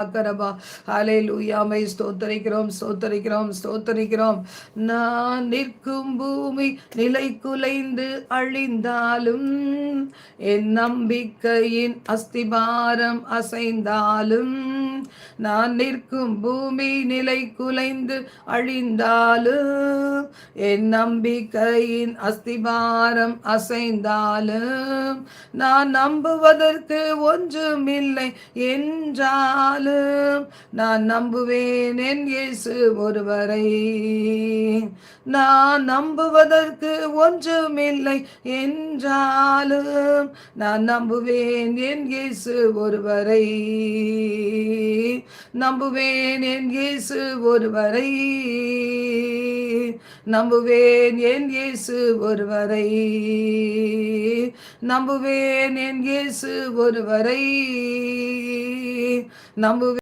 கரபா ஹalleluya ஸ்தோத்தரிக்கிறோம் ஸ்தோத்தரிக்கிறோம் ஸ்தோத்தரிக்கிறோம். நான் நிற்கும் பூமி நிலை குலைந்து அழிந்தாலும், என் நம்பிக்கையின் அஸ்திபாரம் அசைந்தாலும், நான் நிற்கும் பூமி நிலை குலைந்து அழிந்தாலும், என் நம்பிக்கையின் அஸ்திபாரம் அசைந்தாலும், நான் நம்புவதற்கு ஒன்றுமில்லை என்றாலும், நான் நம்புவேன் என் இயேசு ஒருவரை. நான் நம்புவதற்கு ஒன்றுமில்லை என்றாலும், நான் நம்புவேன் என் இயேசு ஒருவரை. நம்புவேன் என் இயேசு ஒருவரை. நம்புவேன் என் இயேசு ஒருவரை. நம்புவேன் என் இயேசு ஒருவரை. நம்புவேன்